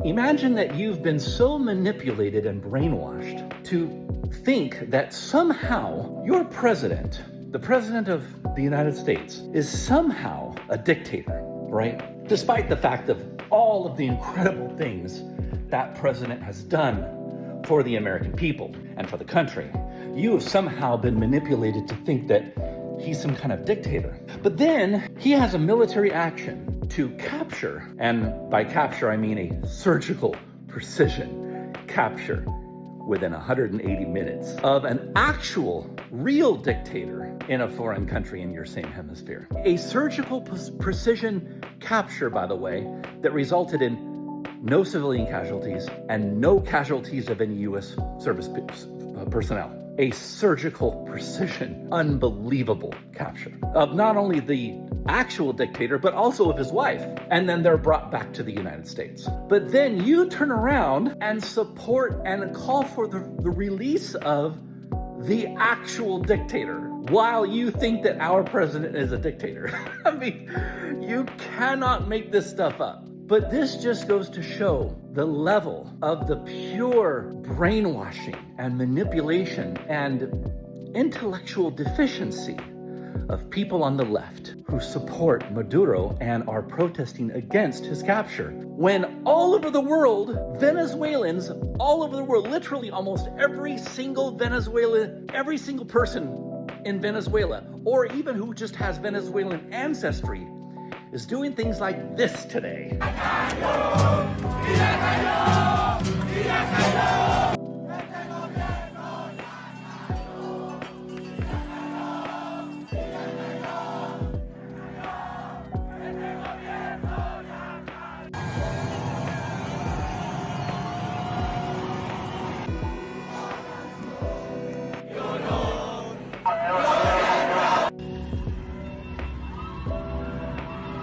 Imagine that you've been so manipulated and brainwashed to think that somehow your president, the president of the United States, is somehow a dictator, right? Despite the fact of all of the incredible things that president has done for the American people and for the country, you have somehow been manipulated to think that he's some kind of dictator. But then he has a military action to capture, and by capture I mean a surgical precision capture within 180 minutes of an actual real dictator in a foreign country in your same hemisphere. A surgical precision capture, by the way, that resulted in no civilian casualties and no casualties of any U.S. service personnel. A surgical precision, unbelievable capture of not only the actual dictator, but also of his wife. And then they're brought back to the United States. But then you turn around and support and call for the release of the actual dictator while you think that our president is a dictator. I mean, you cannot make this stuff up. But this just goes to show the level of the pure brainwashing and manipulation and intellectual deficiency of people on the left who support Maduro and are protesting against his capture. When all over the world, Venezuelans, all over the world, literally almost every single person in Venezuela, or even who just has Venezuelan ancestry, is doing things like this today.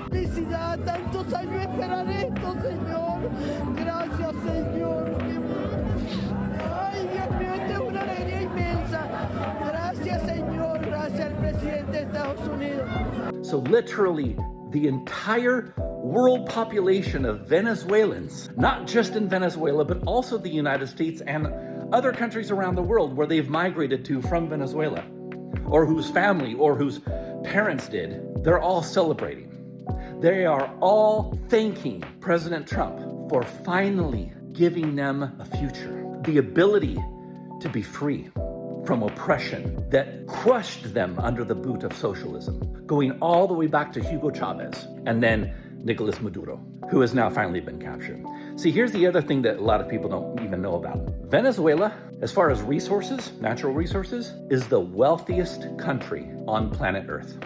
Felicidad, tantos años esperar esto, Señor. Gracias, Señor. Ay, Dios mío, esto es una alegría inmensa. Gracias, Señor. Gracias al presidente de Estados Unidos. So literally, the entire world population of Venezuelans, not just in Venezuela, but also the United States and other countries around the world where they've migrated to from Venezuela, or whose family or whose parents did, they're all celebrating. They are all thanking President Trump for finally giving them a future, the ability to be free from oppression that crushed them under the boot of socialism, going all the way back to Hugo Chavez and then Nicolas Maduro, who has now finally been captured. See, here's the other thing that a lot of people don't even know about. Venezuela, as far as resources, natural resources, is the wealthiest country on planet Earth.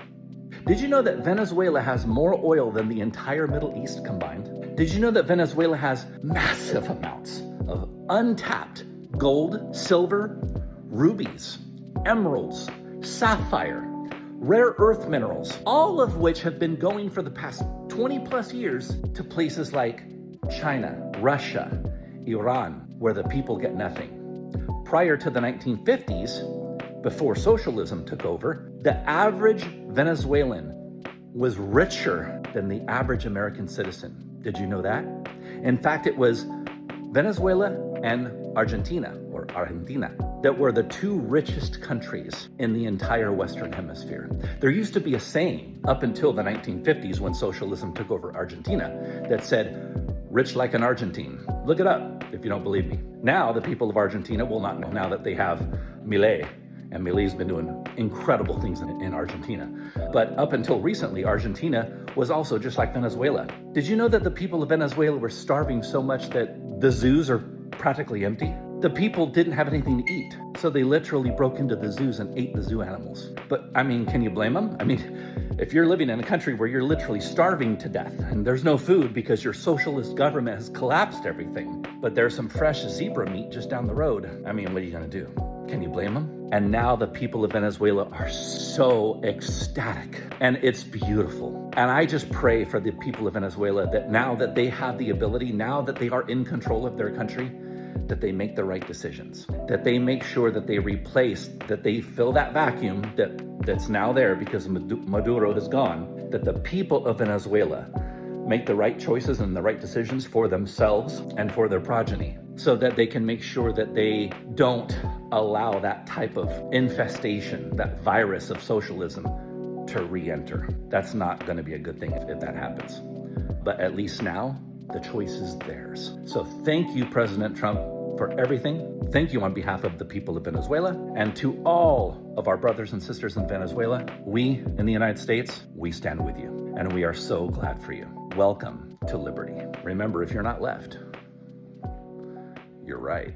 Did you know that Venezuela has more oil than the entire Middle East combined? Did you know that Venezuela has massive amounts of untapped gold, silver, rubies, emeralds, sapphire, rare earth minerals, all of which have been going for the past 20 plus years to places like China, Russia, Iran, where the people get nothing. Prior to the 1950s, before socialism took over, the average Venezuelan was richer than the average American citizen. Did you know that? In fact, it was Venezuela and Argentina that were the two richest countries in the entire Western Hemisphere. There used to be a saying up until the 1950s when socialism took over Argentina that said, rich like an Argentine. Look it up if you don't believe me. Now the people of Argentina will not know now that they have Milei. And Milei's been doing incredible things in Argentina. But up until recently, Argentina was also just like Venezuela. Did you know that the people of Venezuela were starving so much that the zoos are practically empty? The people didn't have anything to eat. So they literally broke into the zoos and ate the zoo animals. But I mean, can you blame them? I mean, if you're living in a country where you're literally starving to death and there's no food because your socialist government has collapsed everything, but there's some fresh zebra meat just down the road, I mean, what are you gonna do? Can you blame them? And now the people of Venezuela are so ecstatic and it's beautiful. And I just pray for the people of Venezuela that now that they have the ability, now that they are in control of their country, that they make the right decisions, that they make sure that they replace, that they fill that vacuum that's now there because Maduro is gone, that the people of Venezuela make the right choices and the right decisions for themselves and for their progeny, so that they can make sure that they don't allow that type of infestation, that virus of socialism, to re-enter. That's not going to be a good thing if that happens. But at least now, the choice is theirs. So thank you, President Trump, for everything. Thank you on behalf of the people of Venezuela, and to all of our brothers and sisters in Venezuela. We in the United States, we stand with you, and we are so glad for you. Welcome to liberty. Remember, if you're not left, you're right.